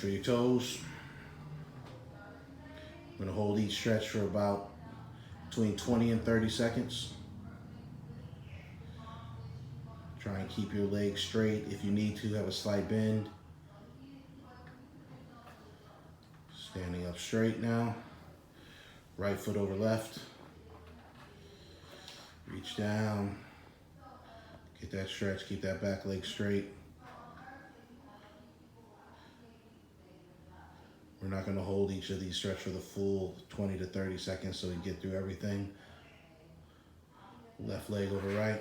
for your toes. I'm gonna hold each stretch for about between 20 and 30 seconds. Try and keep your legs straight. If you need to, have a slight bend. Standing up straight now. Right foot over left. Reach down. Get that stretch, keep that back leg straight. We're not gonna hold each of these stretch for the full 20 to 30 seconds so we get through everything. Left leg over right.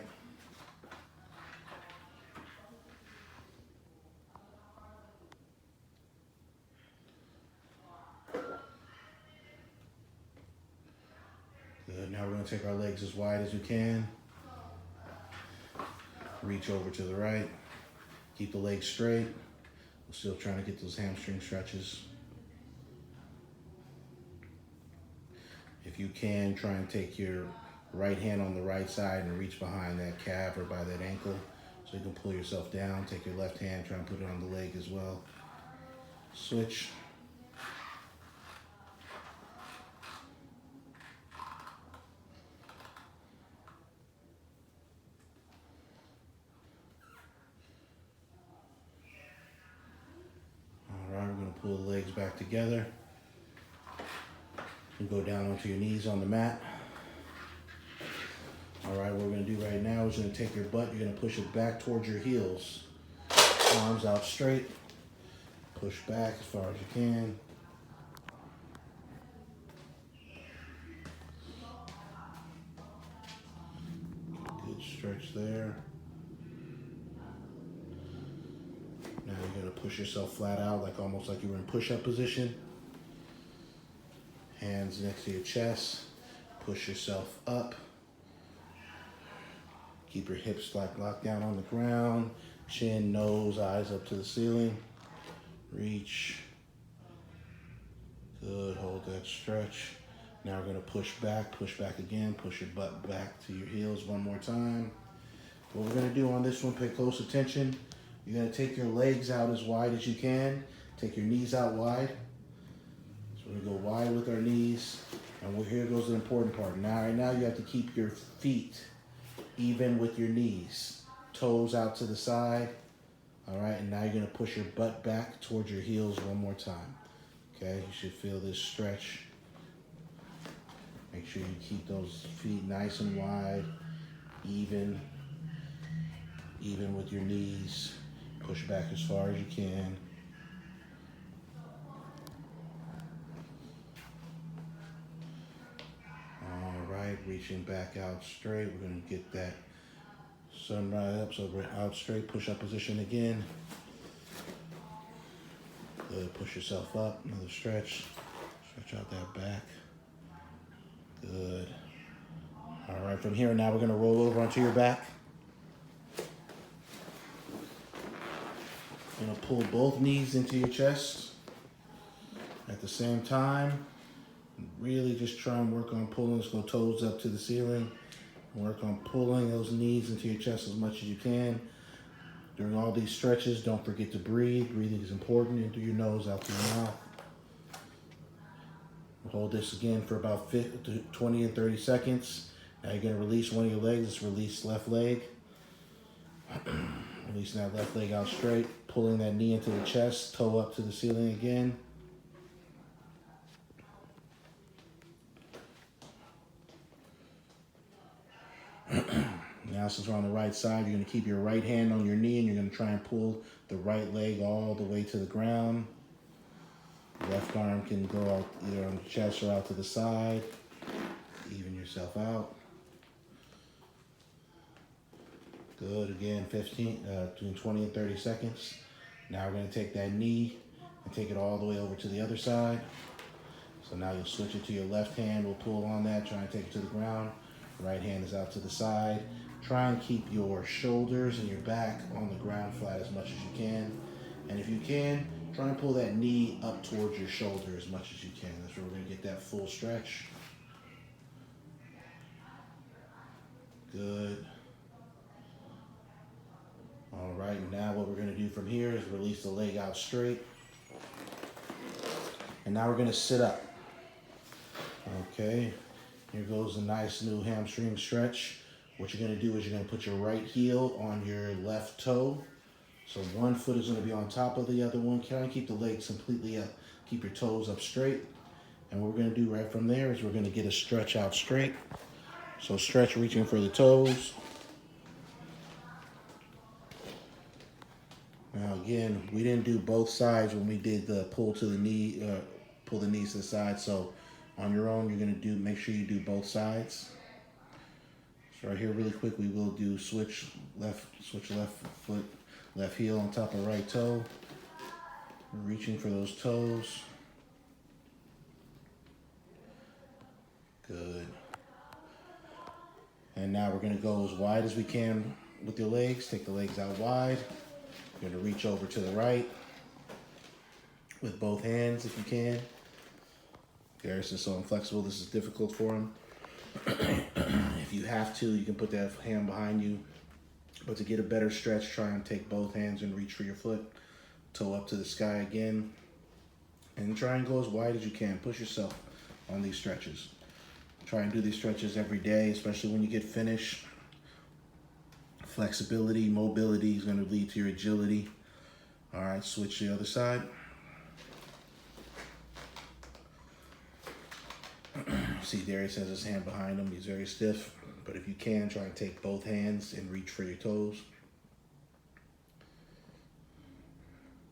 Good, now we're gonna take our legs as wide as we can. Reach over to the right. Keep the legs straight. We're still trying to get those hamstring stretches. If you can, try and take your right hand on the right side and reach behind that calf or by that ankle so you can pull yourself down. Take your left hand, try and put it on the leg as well. Switch. All right, we're gonna pull the legs back together. And go down onto your knees on the mat. All right, what we're gonna do right now is gonna take your butt, you're gonna push it back towards your heels. Arms out straight. Push back as far as you can. Good stretch there. Now you're gonna push yourself flat out, like almost like you were in push-up position. Hands next to your chest. Push yourself up. Keep your hips like locked down on the ground. Chin, nose, eyes up to the ceiling. Reach. Good, hold that stretch. Now we're gonna push back again. Push your butt back to your heels one more time. What we're gonna do on this one, pay close attention. You're gonna take your legs out as wide as you can. Take your knees out wide. So we're gonna go wide with our knees. And here goes the important part. Now, right now you have to keep your feet even with your knees. Toes out to the side. All right, and now you're gonna push your butt back towards your heels one more time. Okay, you should feel this stretch. Make sure you keep those feet nice and wide, even with your knees. Push back as far as you can. All right, reaching back out straight. We're gonna get that sunrise up, so we're out straight, push up position again. Good, push yourself up, another stretch. Stretch out that back. Good. All right, from here now we're gonna roll over onto your back. You're gonna pull both knees into your chest at the same time. Really just try and work on pulling, let's go toes up to the ceiling. Work on pulling those knees into your chest as much as you can. During all these stretches, don't forget to breathe. Breathing is important, in through your nose, out through your mouth. Hold this again for about 20 and 30 seconds. Now you're gonna release one of your legs. Let's release left leg. Releasing that left leg out straight. Pulling that knee into the chest, toe up to the ceiling again. Now since we're on the right side, you're gonna keep your right hand on your knee and you're gonna try and pull the right leg all the way to the ground. Left arm can go out either on the chest or out to the side. Even yourself out. Good, again, between 20 and 30 seconds. Now we're gonna take that knee and take it all the way over to the other side. So now you'll switch it to your left hand. We'll pull on that, try and take it to the ground. Right hand is out to the side. Try and keep your shoulders and your back on the ground flat as much as you can. And if you can, try and pull that knee up towards your shoulder as much as you can. That's where we're gonna get that full stretch. Good. All right, now what we're gonna do from here is release the leg out straight. And now we're gonna sit up. Okay, here goes a nice new hamstring stretch. What you're gonna do is you're gonna put your right heel on your left toe. So one foot is gonna be on top of the other one. Try and keep the legs completely up. Keep your toes up straight. And what we're gonna do right from there is we're gonna get a stretch out straight. So stretch reaching for the toes. Now again, we didn't do both sides when we did the pull to the knee, pull the knees to the side. So on your own, you're gonna make sure you do both sides. So right here, really quick, we will do switch left foot, left heel on top of right toe. Reaching for those toes. Good. And now we're gonna go as wide as we can with your legs. Take the legs out wide. You're gonna reach over to the right with both hands if you can. Darius is so inflexible, this is difficult for him. If you have to, you can put that hand behind you. But to get a better stretch, try and take both hands and reach for your foot. Toe up to the sky again. And try and go as wide as you can. Push yourself on these stretches. Try and do these stretches every day, especially when you get finished. Flexibility, mobility is going to lead to your agility. All right, switch to the other side. See, Darius has his hand behind him. He's very stiff. But if you can, try and take both hands and reach for your toes.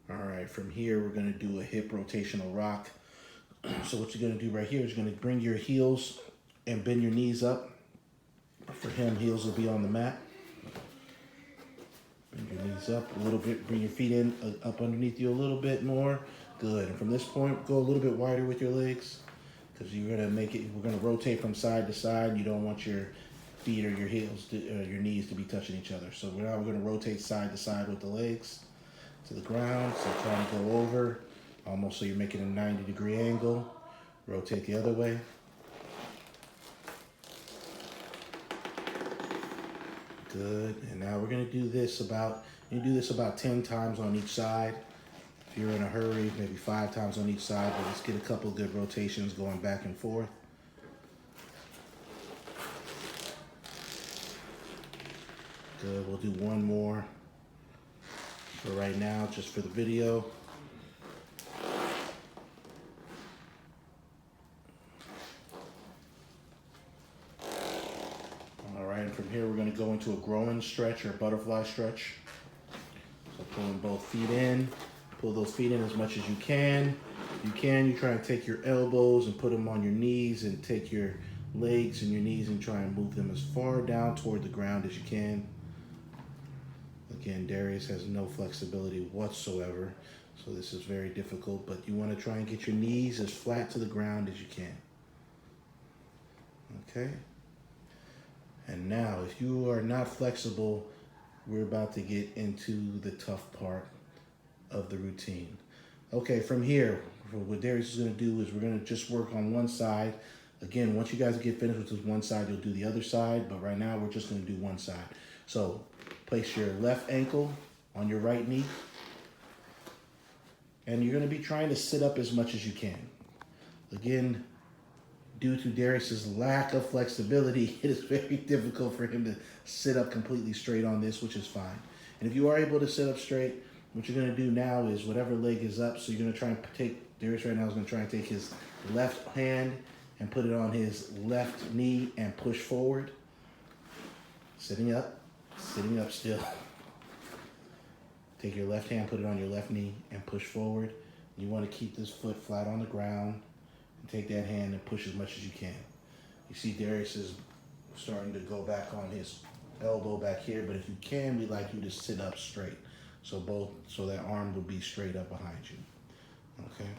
All right, from here, we're going to do a hip rotational rock. So what you're going to do right here is you're going to bring your heels and bend your knees up. For him, heels will be on the mat. Bring your knees up a little bit. Bring your feet in up underneath you a little bit more. Good. And from this point, go a little bit wider with your legs because you're going to make it. We're going to rotate from side to side. You don't want your feet or your heels, your knees to be touching each other. So now we're going to rotate side to side with the legs to the ground. So try and go over almost so you're making a 90-degree angle. Rotate the other way. Good. And now we're going to do this about 10 times on each side. If you're in a hurry, maybe 5 times on each side, but let's get a couple good rotations going back and forth. Good. We'll do one more for right now, just for the video. And from here, we're going to go into a groin stretch or butterfly stretch. So pulling both feet in. Pull those feet in as much as you can. You try and take your elbows and put them on your knees and take your legs and your knees and try and move them as far down toward the ground as you can. Again, Darius has no flexibility whatsoever, so this is very difficult, but you want to try and get your knees as flat to the ground as you can. Okay? And now, if you are not flexible, we're about to get into the tough part of the routine. Okay, from here, what Darius is going to do is we're going to just work on one side. Again, once you guys get finished with this one side, you'll do the other side. But right now, we're just going to do one side. So place your left ankle on your right knee. And you're going to be trying to sit up as much as you can. Again, due to Darius's lack of flexibility, it is very difficult for him to sit up completely straight on this, which is fine. And if you are able to sit up straight, what you're going to do now is whatever leg is up, so you're going to try and take, Darius right now is going to try and take his left hand and put it on his left knee and push forward. Sitting up still. Take your left hand, put it on your left knee and push forward. You want to keep this foot flat on the ground. Take that hand and push as much as you can. You see Darius is starting to go back on his elbow back here, but if you can, we like you to sit up straight. So that arm will be straight up behind you. Okay.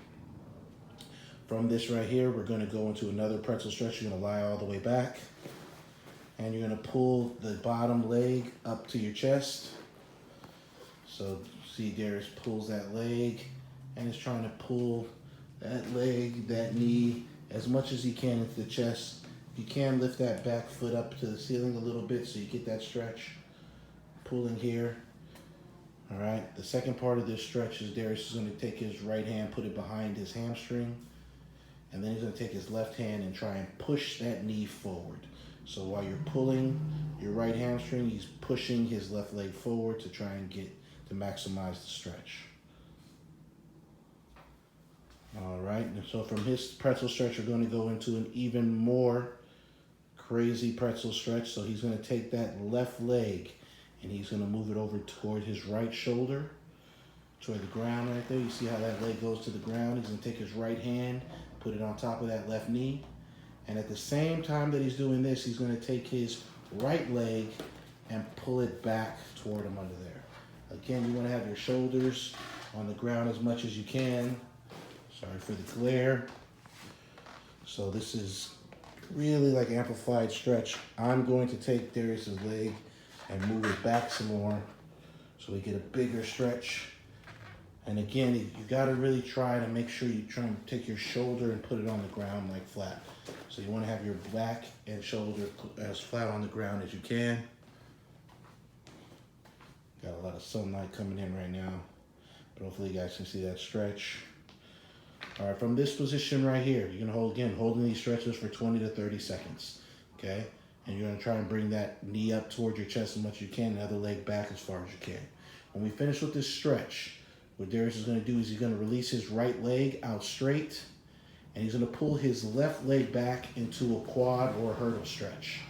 From this right here, we're going to go into another pretzel stretch. You're going to lie all the way back. And you're going to pull the bottom leg up to your chest. So see Darius pulls that leg and is trying to pull that leg, that knee, as much as he can into the chest. You can lift that back foot up to the ceiling a little bit so you get that stretch. Pulling here. All right, the second part of this stretch is Darius is going to take his right hand, put it behind his hamstring, and then he's going to take his left hand and try and push that knee forward. So while you're pulling your right hamstring, he's pushing his left leg forward to try and get to maximize the stretch. All right, and so from his pretzel stretch, we're going to go into an even more crazy pretzel stretch. So he's going to take that left leg and he's going to move it over toward his right shoulder, toward the ground right there. You see how that leg goes to the ground? He's going to take his right hand, put it on top of that left knee. And at the same time that he's doing this, he's going to take his right leg and pull it back toward him under there. Again, you want to have your shoulders on the ground as much as you can. Sorry for the glare. So this is really like amplified stretch. I'm going to take Darius's leg and move it back some more so we get a bigger stretch. And again, you gotta really try to make sure you try and take your shoulder and put it on the ground like flat. So you wanna have your back and shoulder as flat on the ground as you can. Got a lot of sunlight coming in right now, but hopefully you guys can see that stretch. All right, from this position right here, you're gonna hold, again, holding these stretches for 20 to 30 seconds, okay? And you're gonna try and bring that knee up towards your chest as much as you can, the other leg back as far as you can. When we finish with this stretch, what Darius is gonna do is he's gonna release his right leg out straight, and he's gonna pull his left leg back into a quad or a hurdle stretch.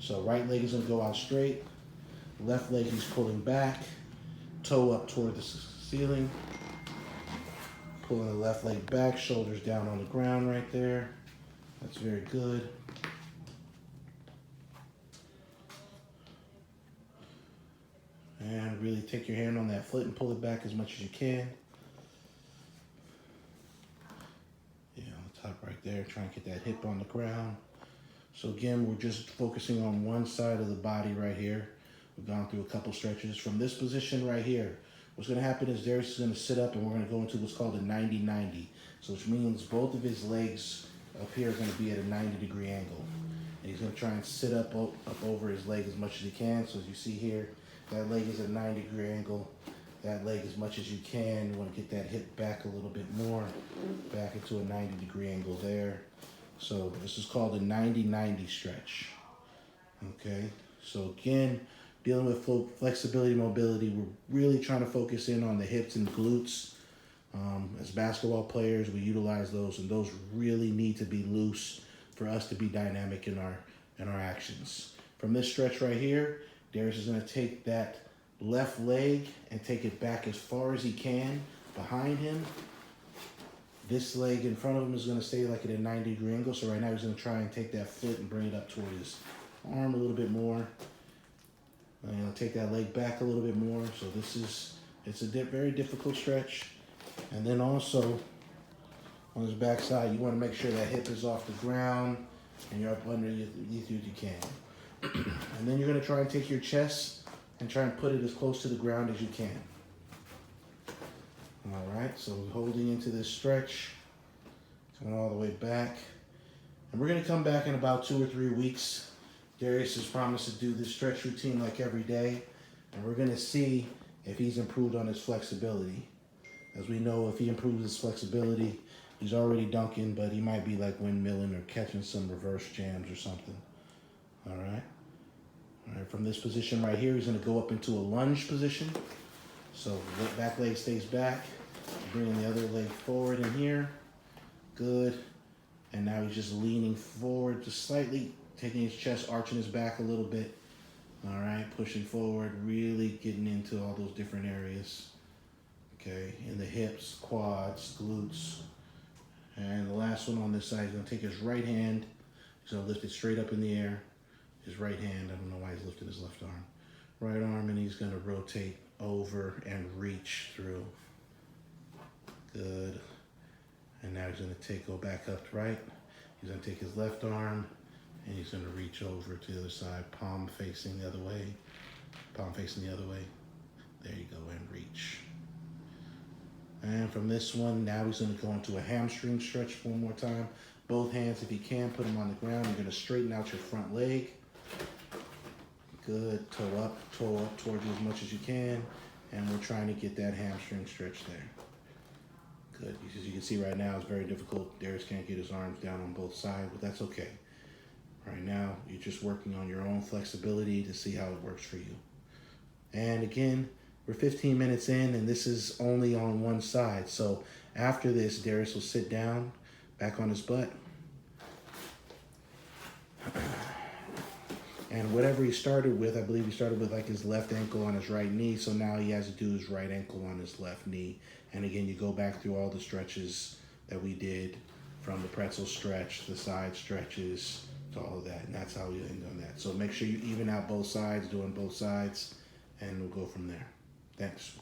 So right leg is gonna go out straight, left leg he's pulling back, toe up toward the ceiling, pulling the left leg back, shoulders down on the ground right there. That's very good. And really take your hand on that foot and pull it back as much as you can. Yeah, on the top right there, try and get that hip on the ground. So again, we're just focusing on one side of the body right here. We've gone through a couple stretches. From this position right here, what's gonna happen is Darius is gonna sit up and we're gonna go into what's called a 90-90. So which means both of his legs up here are gonna be at a 90-degree angle. And he's gonna try and sit up over his leg as much as he can. So as you see here, that leg is at a 90-degree angle. That leg as much as you can. You want to get that hip back a little bit more, back into a 90-degree angle there. So this is called a 90-90 stretch. Okay, so again, dealing with flexibility, mobility, we're really trying to focus in on the hips and glutes. As basketball players, we utilize those, and those really need to be loose for us to be dynamic in our actions. From this stretch right here, Darius is going to take that left leg and take it back as far as he can behind him. This leg in front of him is going to stay like at a 90-degree angle. So right now he's going to try and take that foot and bring it up toward his arm a little bit more. And he'll take that leg back a little bit more. So it's a very difficult stretch. And then also on his back side, you want to make sure that hip is off the ground and you're up underneath you as you can. And then you're going to try and take your chest and try and put it as close to the ground as you can. All right, so holding into this stretch, coming all the way back. And we're going to come back in about 2 or 3 weeks. Darius has promised to do this stretch routine like every day. And we're going to see if he's improved on his flexibility. As we know, if he improves his flexibility, he's already dunking, but he might be like windmilling or catching some reverse jams or something. All right. All right, from this position right here, he's going to go up into a lunge position. So back leg stays back, bringing the other leg forward in here. Good. And now he's just leaning forward, just slightly taking his chest, arching his back a little bit. All right, pushing forward, really getting into all those different areas. Okay, in the hips, quads, glutes. And the last one on this side, he's going to take his right hand. He's going to lift it straight up in the air. His right hand, I don't know why he's lifting his left arm. Right arm, and he's going to rotate over and reach through. Good. And now he's going to go back up to right. He's going to take his left arm, and he's going to reach over to the other side, palm facing the other way. Palm facing the other way. There you go, and reach. And from this one, now he's going to go into a hamstring stretch one more time. Both hands, if you can, put them on the ground. You're going to straighten out your front leg. Good, toe up towards you as much as you can. And we're trying to get that hamstring stretch there. Good, because you can see right now it's very difficult. Darius can't get his arms down on both sides, but that's okay. Right now, you're just working on your own flexibility to see how it works for you. And again, we're 15 minutes in, and this is only on one side. So after this, Darius will sit down, back on his butt. And whatever he started with, I believe he started with like his left ankle on his right knee. So now he has to do his right ankle on his left knee. And again, you go back through all the stretches that we did, from the pretzel stretch, the side stretches, to all of that. And that's how we end on that. So make sure you even out both sides, doing both sides, and we'll go from there. Thanks.